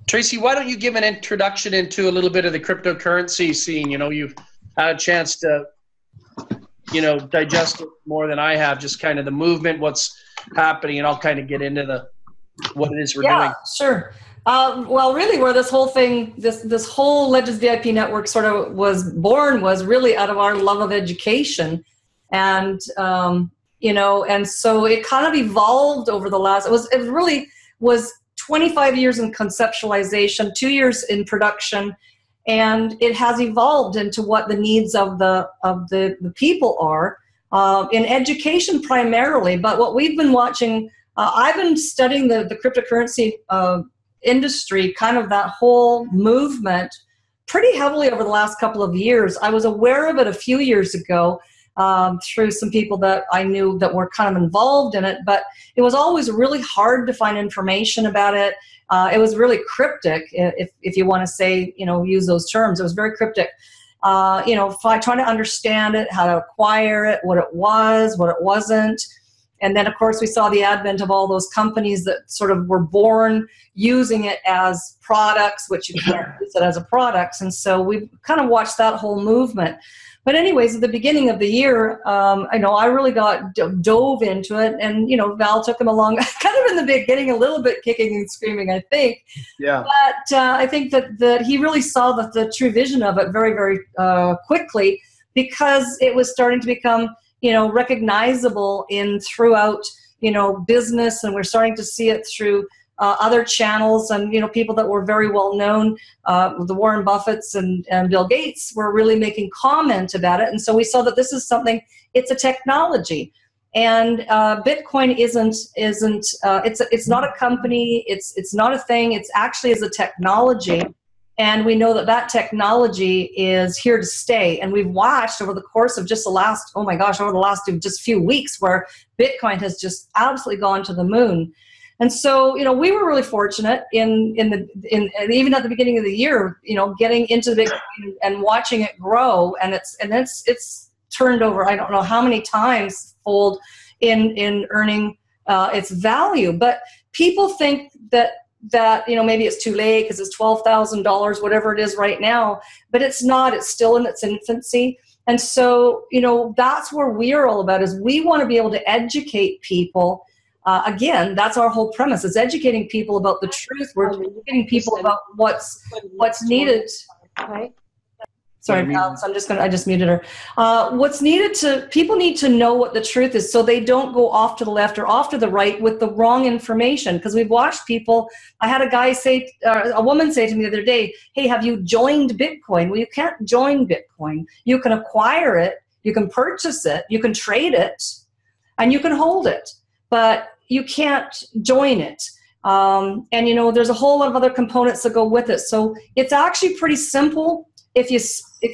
Tracy, why don't you give an introduction into a little bit of the cryptocurrency scene? You know, you've had a chance to, you know, digest it more than I have, just kind of the movement, what's happening, and I'll kind of get into what it is we're doing. Yeah, sure. Well, really where this whole thing, this whole Legends VIP network sort of was born was really out of our love of education. And, you know, and so it kind of evolved over the last, it really was 25 years in conceptualization, 2 years in production, and it has evolved into what the needs of the people are in education primarily. But what we've been watching, I've been studying the cryptocurrency industry, kind of that whole movement, pretty heavily over the last couple of years. I was aware of it a few years ago through some people that I knew that were kind of involved in it, but it was always really hard to find information about it. It was really cryptic, if you want to say, you know, use those terms. It was very cryptic. You know, trying to understand it, how to acquire it, what it was, what it wasn't. And then, of course, we saw the advent of all those companies that sort of were born using it as products, which you can't use it as a product. And so we kind of watched that whole movement. But anyways, at the beginning of the year, I know I really dove into it, and, you know, Val took him along kind of in the beginning, a little bit kicking and screaming, I think. Yeah. But I think that he really saw the true vision of it very, very quickly, because it was starting to become, you know, recognizable throughout, you know, business, and we're starting to see it through other channels, and, you know, people that were very well known, the Warren Buffetts and Bill Gates were really making comment about it. And so we saw that this is something, it's a technology, and Bitcoin it's not a company, it's not a thing, it's actually is a technology. And we know that that technology is here to stay. And we've watched over the course of just the last, over the last just few weeks, where Bitcoin has just absolutely gone to the moon. And so, you know, we were really fortunate in even at the beginning of the year, you know, getting into Bitcoin and watching it grow, and it's turned over, I don't know how many times fold in earning its value. But people think that you know, maybe it's too late because it's $12,000, whatever it is right now, but it's not. It's still in its infancy. And so, you know, that's where we're all about, is we want to be able to educate people. Again, that's our whole premise, is educating people about the truth. We're educating people about what's needed. Right? Sorry, Alex, I just muted her. What's needed people need to know what the truth is, so they don't go off to the left or off to the right with the wrong information. Because we've watched people, I had a woman say to me the other day, hey, have you joined Bitcoin? Well, you can't join Bitcoin. You can acquire it, you can purchase it, you can trade it, and you can hold it, but you can't join it. And, you know, there's a whole lot of other components that go with it. So it's actually pretty simple if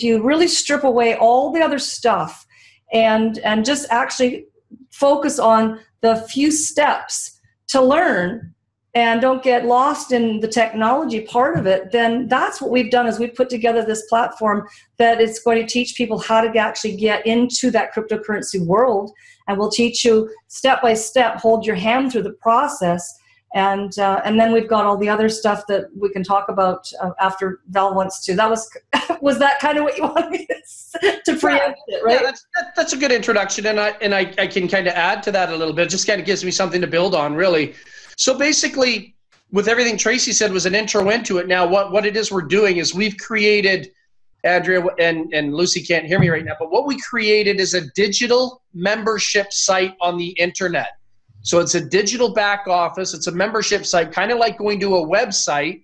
you really strip away all the other stuff and just actually focus on the few steps to learn and don't get lost in the technology part of it. Then that's what we've done, is we've put together this platform that is going to teach people how to actually get into that cryptocurrency world, and we'll teach you step by step, hold your hand through the process. And then we've got all the other stuff that we can talk about after Val wants to. That was that kind of what you wanted me to preempt it, right? Yeah, that's a good introduction, and I can kind of add to that a little bit. It just kind of gives me something to build on, really. So basically, with everything Tracy said was an intro into it. Now, what it is we're doing is we've created, Andrea and Lucy can't hear me right now, but what we created is a digital membership site on the internet. So it's a digital back office. It's a membership site, kind of like going to a website.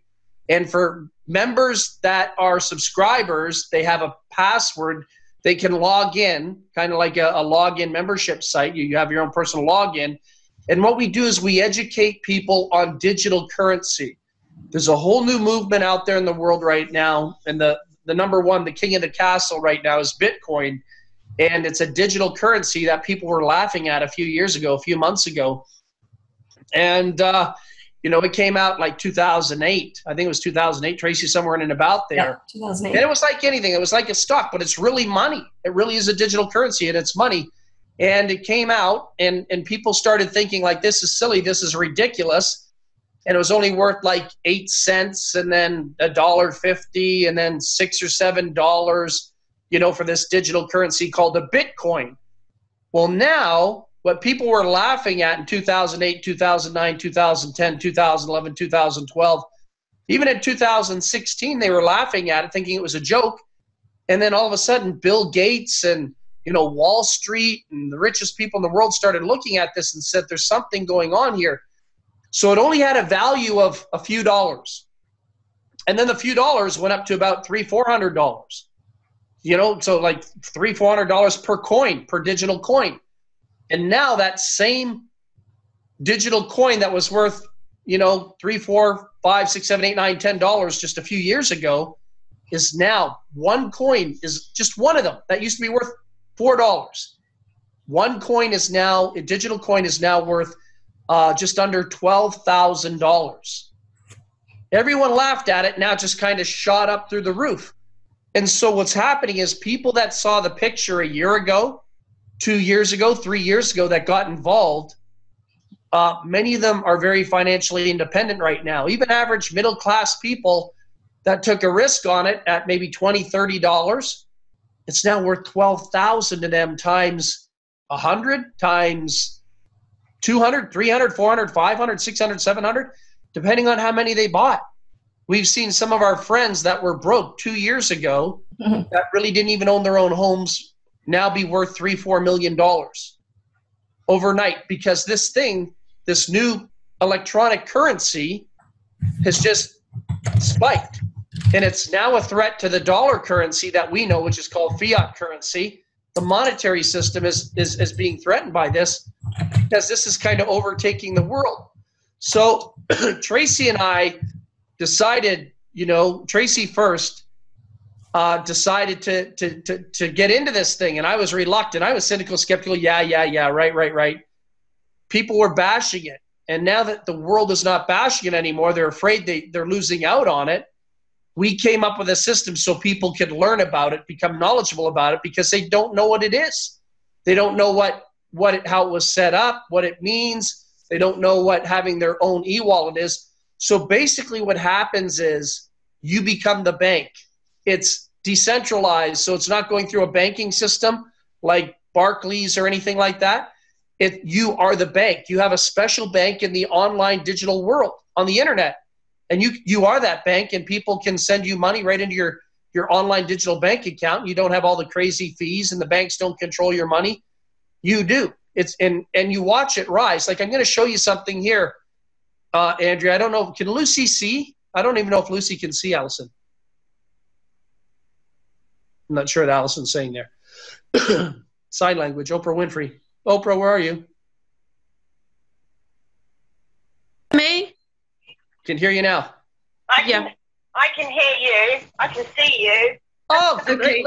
And for members that are subscribers, they have a password. They can log in, kind of like a login membership site. You have your own personal login. And what we do is we educate people on digital currency. There's a whole new movement out there in the world right now. And the number one, the king of the castle right now is Bitcoin. And it's a digital currency that people were laughing at a few months ago. And, you know, it came out like 2008. I think it was 2008, Tracy, somewhere in and about there. Yeah, 2008. And it was like anything. It was like a stock, but it's really money. It really is a digital currency, and it's money. And it came out, and people started thinking, like, this is silly. This is ridiculous. and it was only worth like 8 cents, and then $1.50, and then $6 or $7, you know, for this digital currency called a Bitcoin. Well, now what people were laughing at in 2008, 2009, 2010, 2011, 2012, even in 2016, they were laughing at it, thinking it was a joke. And then all of a sudden, Bill Gates and, you know, Wall Street and the richest people in the world started looking at this and said, there's something going on here. So it only had a value of a few dollars. And then the few dollars went up to about $300-400. You know, so like $300-400 per coin, per digital coin. And now that same digital coin that was worth, you know, $3, $4, $5, $6, $7, $8, $9, $10 just a few years ago is now, one coin is just one of them that used to be worth $4. One coin is now, a digital coin is now worth just under $12,000. Everyone laughed at it. Now it just kind of shot up through the roof. And so what's happening is people that saw the picture a year ago, 2 years ago, 3 years ago that got involved, many of them are very financially independent right now. Even average middle-class people that took a risk on it at maybe $20, $30, it's now worth $12,000 to them times 100, times 200, 300, 400, 500, 600, 700, depending on how many they bought. We've seen some of our friends that were broke 2 years ago that really didn't even own their own homes now be worth $3-4 million overnight, because this thing, this new electronic currency has just spiked. And it's now a threat to the dollar currency that we know, which is called fiat currency. The monetary system is being threatened by this, because this is kind of overtaking the world. So Tracy and I decided, you know, Tracy first decided to get into this thing. And I was reluctant. I was cynical, skeptical. Yeah, right. People were bashing it. And now that the world is not bashing it anymore, they're afraid they're losing out on it. We came up with a system so people could learn about it, become knowledgeable about it, because they don't know what it is. They don't know how it was set up, what it means. They don't know what having their own e-wallet is. So basically what happens is you become the bank. It's decentralized, so it's not going through a banking system like Barclays or anything like that. You are the bank. You have a special bank in the online digital world on the internet. And you are that bank, and people can send you money right into your online digital bank account. You don't have all the crazy fees, and the banks don't control your money. You do. And you watch it rise. Like, I'm going to show you something here, Andrea. I don't know. Can Lucy see? I don't even know if Lucy can see Allison. I'm not sure what Allison's saying there. Sign language. Oprah Winfrey. Oprah, where are you? Me? Can hear you now. I can hear you. I can see you. Oh, Okay. great.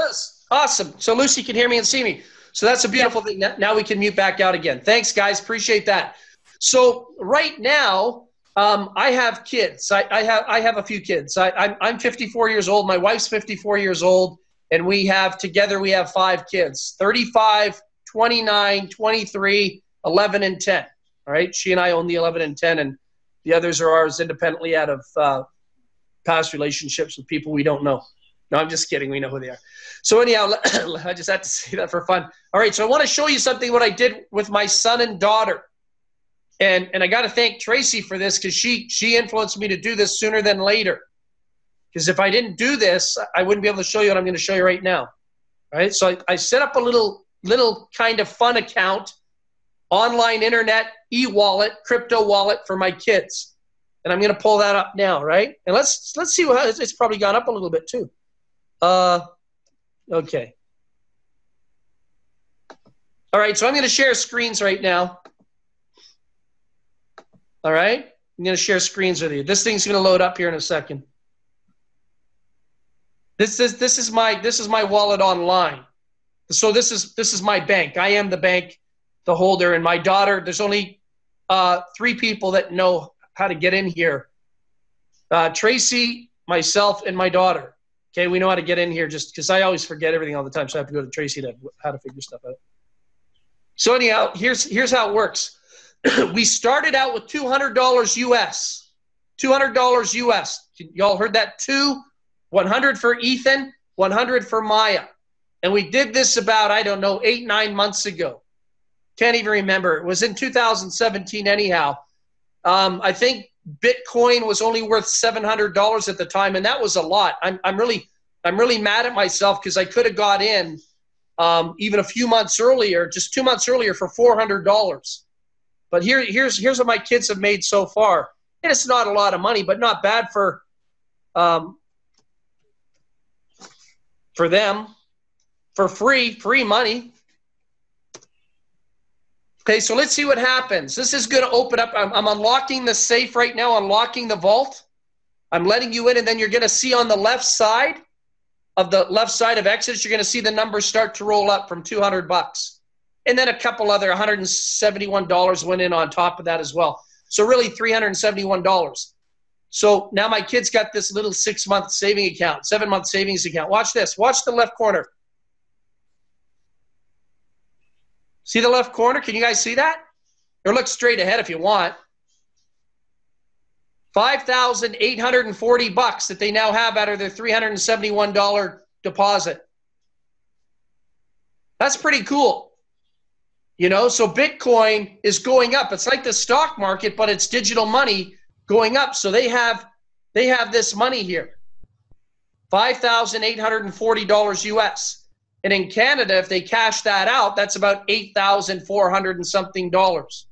Awesome. So Lucy can hear me and see me. So that's a beautiful thing. Now we can mute back out again. Thanks, guys. Appreciate that. So right now, I have kids. I have a few kids. I'm 54 years old. My wife's 54 years old. And together we have 5 kids, 35, 29, 23, 11, and 10. All right. She and I own the 11 and 10, and the others are ours independently out of past relationships with people we don't know. No, I'm just kidding. We know who they are. So anyhow, I just had to say that for fun. All right. So I want to show you something what I did with my son and daughter. And I got to thank Tracy for this, because she influenced me to do this sooner than later. Because if I didn't do this, I wouldn't be able to show you what I'm going to show you right now. All right. So I set up a little kind of fun account, online internet, e-wallet, crypto wallet for my kids. And I'm going to pull that up now, right? And let's see what it's probably gone up a little bit too. Okay. All right, so I'm going to share screens right now. All right? I'm going to share screens with you. This thing's going to load up here in a second. This is my wallet online. So this is my bank. I am the bank, the holder, and my daughter. There's only 3 people that know how to get in here. Tracy, myself, and my daughter. Okay, we know how to get in here, just because I always forget everything all the time, so I have to go to Tracy to how to figure stuff out. So anyhow, here's how it works. We started out with $200 US. $200 US. Y'all heard that? 100 for Ethan, 100 for Maya. And we did this about, I don't know, 8-9 months ago. Can't even remember. It was in 2017 anyhow. I think Bitcoin was only worth $700 at the time, and that was a lot. I'm really mad at myself because I could have got in even a few months earlier, just 2 months earlier, for $400. But here's what my kids have made so far. And it's not a lot of money, but not bad for them. For free money. Okay, so let's see what happens. This is going to open up. I'm unlocking the safe right now, unlocking the vault. I'm letting you in, and then you're going to see on the left side of Exodus, you're going to see the numbers start to roll up from $200. And then a couple other $171 went in on top of that as well. So really $371. So now my kid's got this little 6-month saving account, 7-month savings account. Watch this. Watch the left corner. See the left corner? Can you guys see that? Or look straight ahead if you want. $5,840 that they now have out of their $371 deposit. That's pretty cool. You know, so Bitcoin is going up. It's like the stock market, but it's digital money going up. So they have this money here. $5,840 US. And in Canada, if they cash that out, that's about $8,400 and something dollars.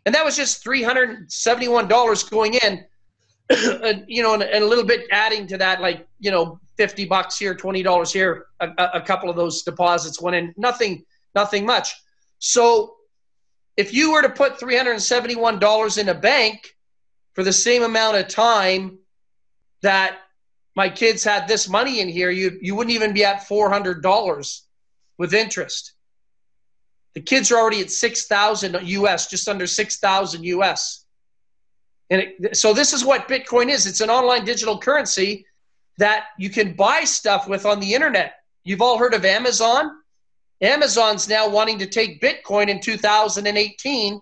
And that was just $371 going in, you know, and a little bit adding to that, like, you know, $50 here, $20 here, a couple of those deposits went in, nothing much. So if you were to put $371 in a bank for the same amount of time that my kids had this money in here, you wouldn't even be at $400 with interest. The kids are already at $6,000 US, just under $6,000 US. And so this is what Bitcoin is. It's an online digital currency that you can buy stuff with on the internet. You've all heard of Amazon. Amazon's now wanting to take Bitcoin in 2018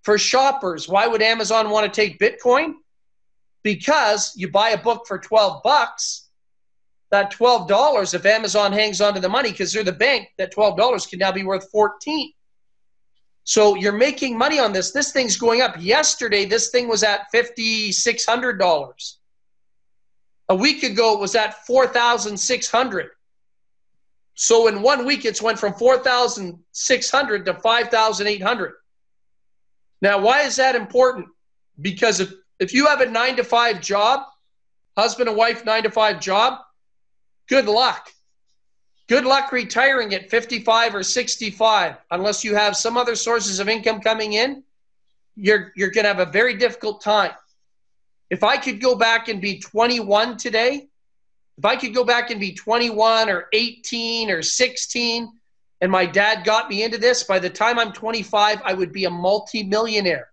for shoppers. Why would Amazon want to take Bitcoin? Because you buy a book for $12, that $12, if Amazon hangs on to the money, because they're the bank, that $12 can now be worth $14. So you're making money on this. This thing's going up. Yesterday, this thing was at $5,600. A week ago, it was at $4,600. So in 1 week, it's went from $4,600 to $5,800. Now, why is that important? Because if you have a 9-to-5 job, husband and wife 9-to-5 job, good luck. Good luck retiring at 55 or 65. Unless you have some other sources of income coming in, you're going to have a very difficult time. If I could go back and be 21 today, if I could go back and be 21 or 18 or 16, and my dad got me into this, by the time I'm 25, I would be a multi-millionaire.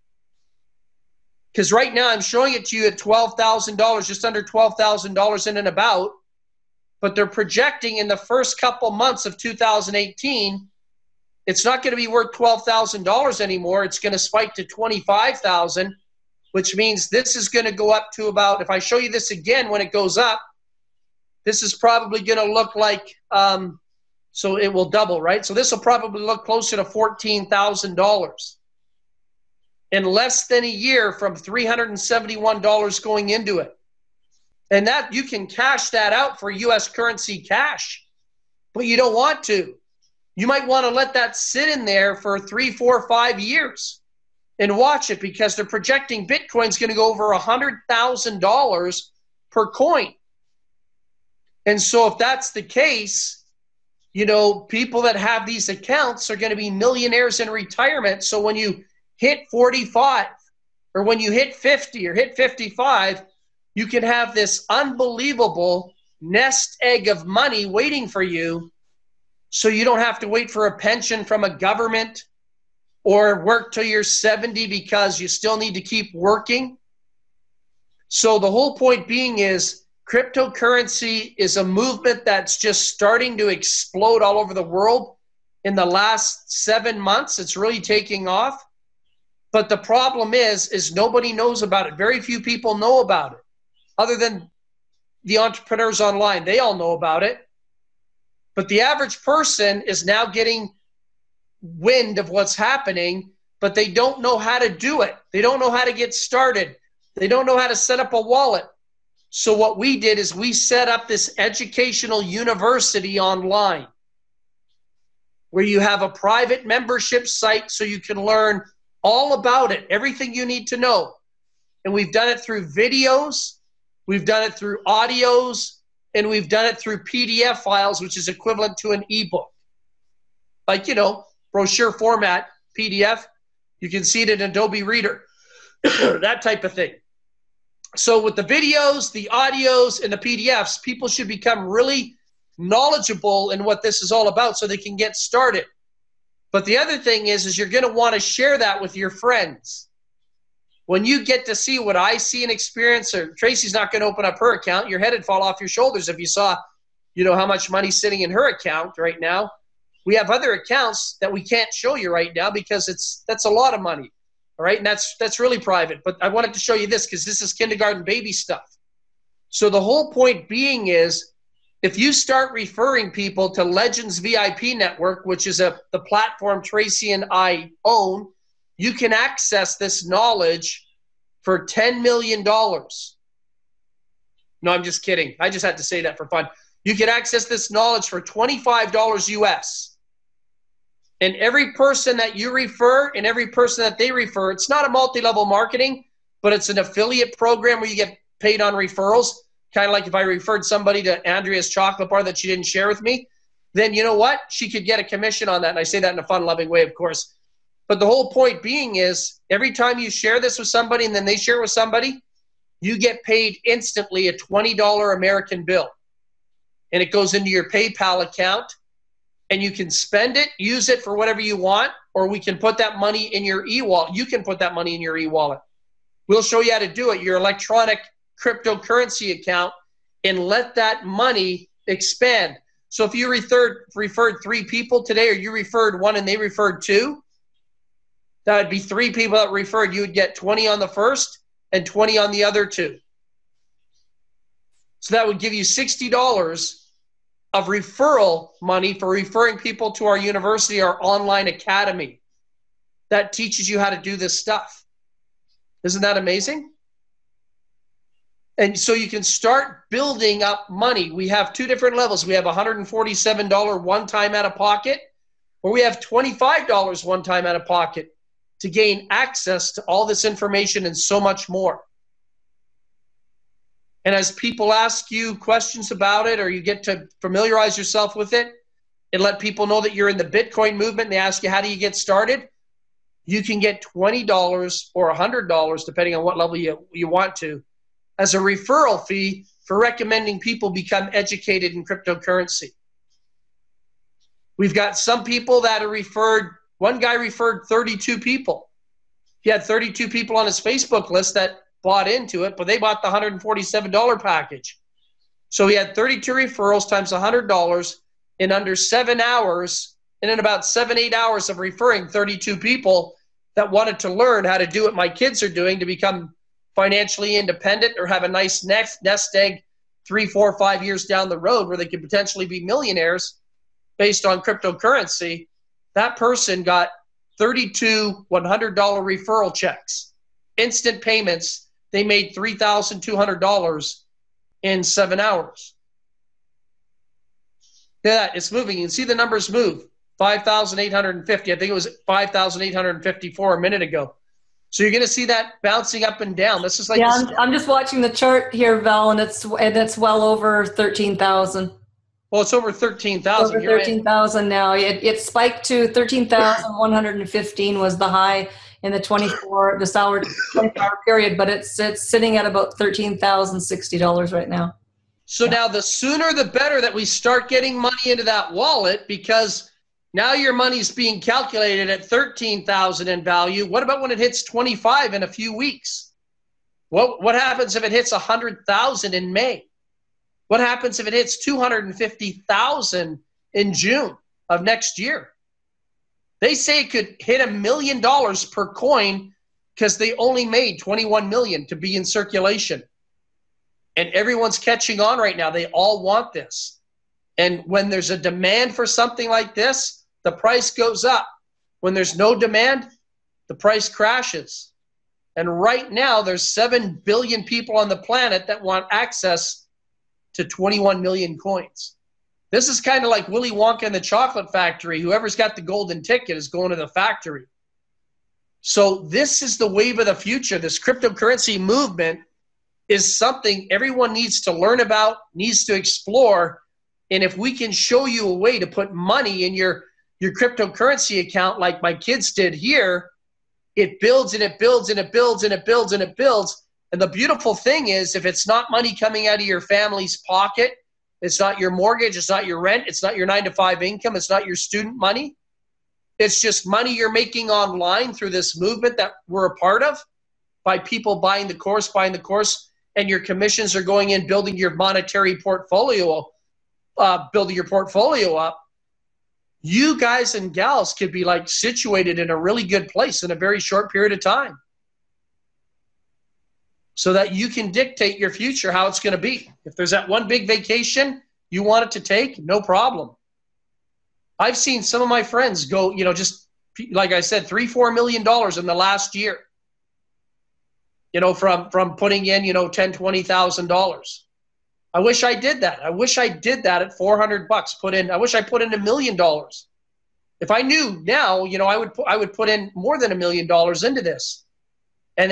Because right now I'm showing it to you at $12,000, just under $12,000 in and about. But they're projecting in the first couple months of 2018, it's not going to be worth $12,000 anymore. It's going to spike to $25,000, which means this is going to go up to about, if I show you this again when it goes up, this is probably going to look like, so it will double, right? So this will probably look closer to $14,000 in less than a year from $371 going into it. And that you can cash that out for US currency cash, but you don't want to. You might want to let that sit in there for 3, 4, 5 years and watch it, because they're projecting Bitcoin's going to go over $100,000 per coin. And so if that's the case, you know, people that have these accounts are going to be millionaires in retirement. So when you hit 45 or when you hit 50 or hit 55, you can have this unbelievable nest egg of money waiting for you, so you don't have to wait for a pension from a government or work till you're 70 because you still need to keep working. So the whole point being is cryptocurrency is a movement that's just starting to explode all over the world. In the last 7 months, it's really taking off. But the problem is nobody knows about it. Very few people know about it, other than the entrepreneurs online. They all know about it. But the average person is now getting wind of what's happening, but they don't know how to do it. They don't know how to get started. They don't know how to set up a wallet. So what we did is we set up this educational university online where you have a private membership site so you can learn all about it, everything you need to know. And we've done it through videos, we've done it through audios, and we've done it through PDF files, which is equivalent to an ebook. Like, you know, brochure format, PDF. You can see it in Adobe Reader, that type of thing. So with the videos, the audios, and the PDFs, people should become really knowledgeable in what this is all about so they can get started. But the other thing is you're going to want to share that with your friends. When you get to see what I see and experience, or Tracy's not going to open up her account, your head would fall off your shoulders if you saw, you know, how much money's sitting in her account right now. We have other accounts that we can't show you right now because that's a lot of money. All right, and that's really private. But I wanted to show you this because this is kindergarten baby stuff. So the whole point being is, if you start referring people to Legends VIP Network, which is the platform Tracy and I own, you can access this knowledge for $10 million. No, I'm just kidding. I just had to say that for fun. You can access this knowledge for $25 US. And every person that you refer and every person that they refer, it's not a multi-level marketing, but it's an affiliate program where you get paid on referrals. Kind of like if I referred somebody to Andrea's chocolate bar that she didn't share with me, then you know what? She could get a commission on that. And I say that in a fun, loving way, of course. But the whole point being is every time you share this with somebody and then they share it with somebody, you get paid instantly a $20 American bill. And it goes into your PayPal account. And you can spend it, use it for whatever you want, or we can put that money in your e-wallet. You can put that money in your e-wallet. We'll show you how to do it, your electronic cryptocurrency account, and let that money expand. So if you referred 3 people today, or you referred 1 and they referred 2, that would be 3 people that referred. You would get 20 on the first and 20 on the other 2. So that would give you $60 of referral money for referring people to our university, our online academy that teaches you how to do this stuff. Isn't that amazing? And so you can start building up money. We have 2 different levels. We have $147 one time out of pocket, or we have $25 one time out of pocket to gain access to all this information and so much more. And as people ask you questions about it, or you get to familiarize yourself with it and let people know that you're in the Bitcoin movement, and they ask you, how do you get started? You can get $20 or $100, depending on what level you want to, as a referral fee for recommending people become educated in cryptocurrency. We've got some people that are referred. One guy referred 32 people. He had 32 people on his Facebook list that bought into it, but they bought the $147 package. So he had 32 referrals times $100 in under 7 hours, and in about 7-8 hours of referring 32 people that wanted to learn how to do what my kids are doing to become financially independent or have a nice nest egg 3, 4, 5 years down the road where they could potentially be millionaires based on cryptocurrency. That person got 32 $100 referral checks, instant payments. They made $3,200 in 7 hours. Yeah, it's moving. You can see the numbers move. 5,850. I think it was 5,854 a minute ago. So you're going to see that bouncing up and down. This is like, yeah, I'm just watching the chart here, Val, and it's well over 13,000. Well, it's over 13,000. Over 13,000 now. It spiked to 13,115 was the high in the 24 hour period, but it's sitting at about $13,060 right now. So now the sooner the better that we start getting money into that wallet, because now your money's being calculated at 13,000 in value. What about when it hits 25 in a few weeks? What happens if it hits 100,000 in May? What happens if it hits 250,000 in June of next year? They say it could hit $1 million per coin because they only made 21 million to be in circulation. And everyone's catching on right now. They all want this. And when there's a demand for something like this, the price goes up. When there's no demand, the price crashes. And right now, there's 7 billion people on the planet that want access to 21 million coins. This is kind of like Willy Wonka and the Chocolate Factory. Whoever's got the golden ticket is going to the factory. So this is the wave of the future. This cryptocurrency movement is something everyone needs to learn about, needs to explore. And if we can show you a way to put money in your cryptocurrency account like my kids did here, it builds and it builds and it builds and it builds and it builds. And the beautiful thing is, if it's not money coming out of your family's pocket, it's not your mortgage, it's not your rent, it's not your 9-to-5 income, it's not your student money. It's just money you're making online through this movement that we're a part of by people buying the course, and your commissions are going in, building your monetary portfolio, building your portfolio up. You guys and gals could be like situated in a really good place in a very short period of time so that you can dictate your future, how it's going to be. If there's that one big vacation you want it to take, no problem. I've seen some of my friends go, just like I said, $3-4 million in the last year, from putting in, $10,000, $20,000. I wish I did that. I wish I did that at $400 I wish I put in $1 million. If I knew now, I would put in more than $1 million into this. And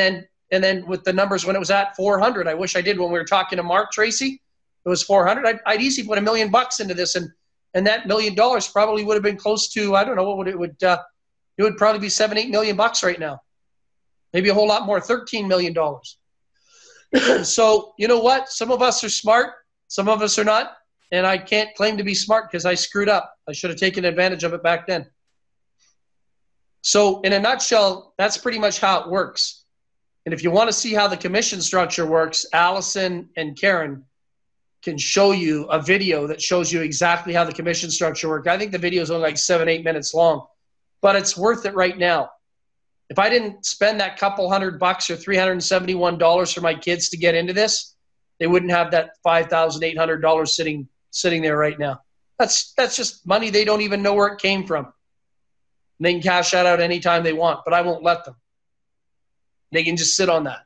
then with the numbers when it was at 400, I wish I did when we were talking to Mark Tracy, it was 400. I'd easily put $1 million into this, and that $1 million probably would have been close to, I don't know, it would probably be $7-8 million right now. Maybe a whole lot more, $13 million. So, you know what? Some of us are smart. Some of us are not. And I can't claim to be smart because I screwed up. I should have taken advantage of it back then. So in a nutshell, that's pretty much how it works. And if you want to see how the commission structure works, Allison and Karen can show you a video that shows you exactly how the commission structure works. I think the video is only like 7-8 minutes long, but it's worth it right now. If I didn't spend that couple $100 or $371 for my kids to get into this, they wouldn't have that $5,800 sitting there right now. That's just money they don't even know where it came from. And they can cash that out anytime they want, but I won't let them. They can just sit on that,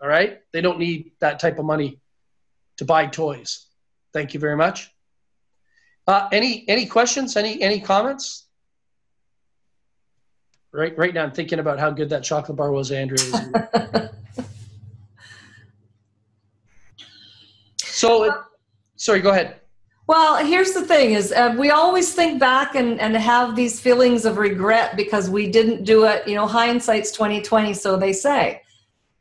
all right? They don't need that type of money to buy toys. Thank you very much. Any questions? Any comments? Right now I'm thinking about how good that chocolate bar was, Andrea. Sorry, go ahead. Well, here's the thing is we always think back and have these feelings of regret because we didn't do it. Hindsight's 20/20, so they say.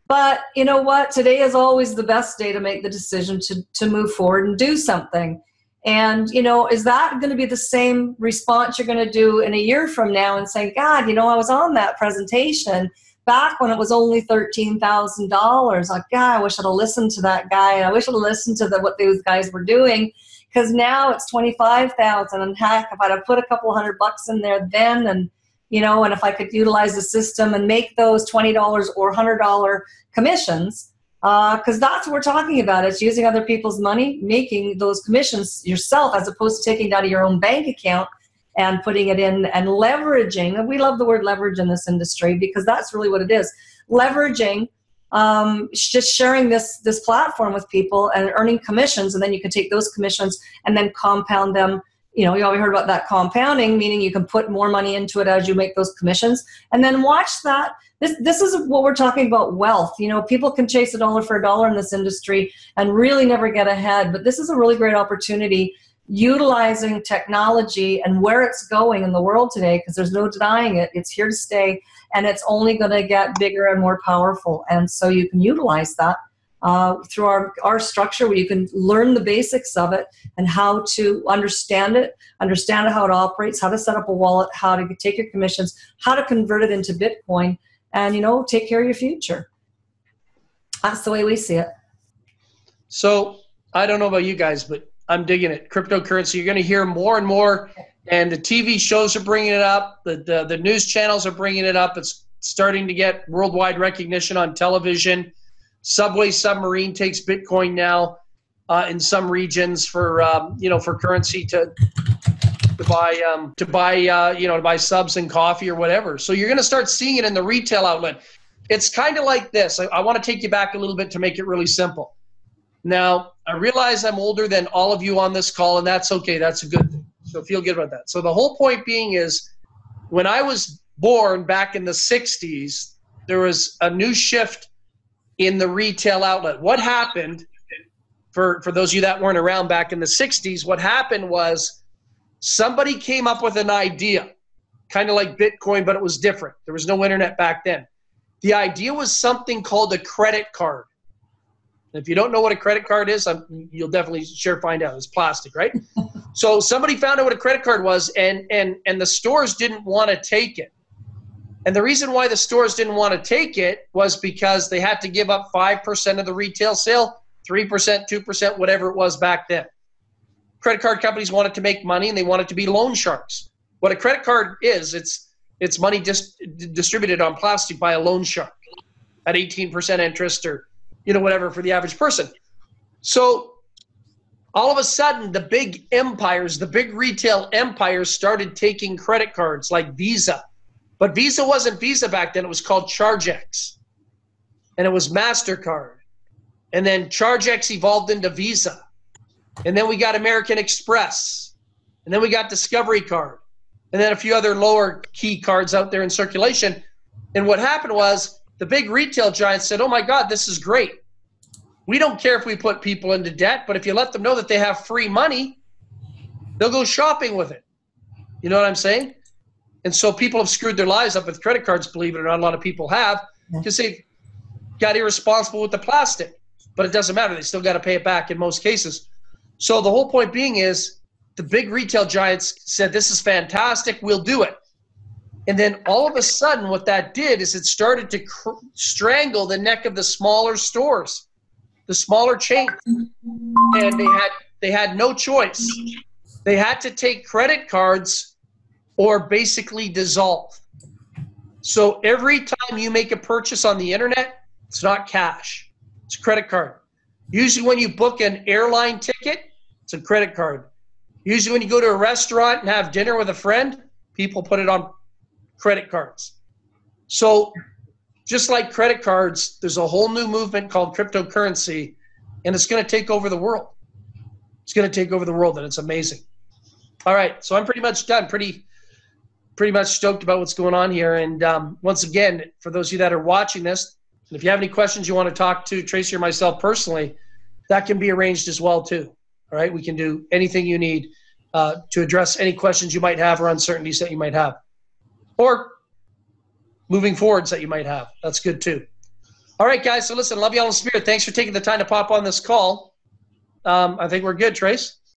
But you know what? Today is always the best day to make the decision to move forward and do something. And, is that going to be the same response you're going to do in a year from now and say, God, I was on that presentation back when it was only $13,000. Like, God, I wish I'd have listened to that guy. I wish I'd have listened to what those guys were doing, because now it's $25,000. And heck, if I'd have put a couple $100 in there then, and if I could utilize the system and make those $20 or $100 commissions, because that's what we're talking about. It's using other people's money, making those commissions yourself, as opposed to taking it out of your own bank account and putting it in and leveraging. And we love the word leverage in this industry because that's really what it is. Leveraging, just sharing this platform with people and earning commissions, and then you can take those commissions and then compound them. You always heard about that compounding, meaning you can put more money into it as you make those commissions, and then watch that. This is what we're talking about, wealth. People can chase a dollar for a dollar in this industry and really never get ahead, but this is a really great opportunity utilizing technology and where it's going in the world today, because there's no denying it. It's here to stay, and it's only going to get bigger and more powerful. And so you can utilize that through our structure, where you can learn the basics of it and how to understand how it operates, how to set up a wallet, how to take your commissions, how to convert it into Bitcoin, and take care of your future. That's the way we see it. So I don't know about you guys, but I'm digging it. Cryptocurrency, you're going to hear more and more, and the TV shows are bringing it up. The news channels are bringing it up. It's starting to get worldwide recognition on television. Subway Submarine takes Bitcoin now in some regions for for currency to buy subs and coffee or whatever. So you're going to start seeing it in the retail outlet. It's kind of like this. I want to take you back a little bit to make it really simple. Now, I realize I'm older than all of you on this call, and that's okay. That's a good thing. So feel good about that. So the whole point being is, when I was born back in the 60s, there was a new shift in the retail outlet. What happened, for those of you that weren't around back in the 60s, what happened was somebody came up with an idea, kind of like Bitcoin, but it was different. There was no internet back then. The idea was something called a credit card. If you don't know what a credit card is, you'll definitely find out. It's plastic, right? So somebody found out what a credit card was, and the stores didn't want to take it. And the reason why the stores didn't want to take it was because they had to give up 5% of the retail sale, 3%, 2%, whatever it was back then. Credit card companies wanted to make money, and they wanted to be loan sharks. What a credit card is, it's money distributed on plastic by a loan shark at 18% interest, or whatever, for the average person. So all of a sudden, the big empires, the big retail empires, started taking credit cards like Visa. But Visa wasn't Visa back then. It was called ChargeX. And it was MasterCard. And then ChargeX evolved into Visa. And then we got American Express. And then we got Discovery Card. And then a few other lower key cards out there in circulation. And what happened was, the big retail giants said, oh my God, this is great. We don't care if we put people into debt, but if you let them know that they have free money, they'll go shopping with it. You know what I'm saying? And so people have screwed their lives up with credit cards, believe it or not. A lot of people have, because they've got irresponsible with the plastic. But it doesn't matter. They still got to pay it back in most cases. So the whole point being is, the big retail giants said, this is fantastic, we'll do it. And then all of a sudden, what that did is it started to strangle the neck of the smaller stores, the smaller chains. And they had no choice. They had to take credit cards or basically dissolve. So every time you make a purchase on the internet, it's not cash. It's a credit card. Usually when you book an airline ticket, it's a credit card. Usually when you go to a restaurant and have dinner with a friend, people put it on credit cards. So just like credit cards, there's a whole new movement called cryptocurrency, and it's going to take over the world. It's going to take over the world, and it's amazing. All right, so I'm pretty much done. Pretty much stoked about what's going on here. And once again, for those of you that are watching this, and if you have any questions you want to talk to Tracy or myself personally, that can be arranged as well too. All right, we can do anything you need to address any questions you might have or uncertainties that you might have, or moving forwards that you might have. That's good too. All right, guys. So listen, love you all in spirit. Thanks for taking the time to pop on this call. I think we're good, Trace.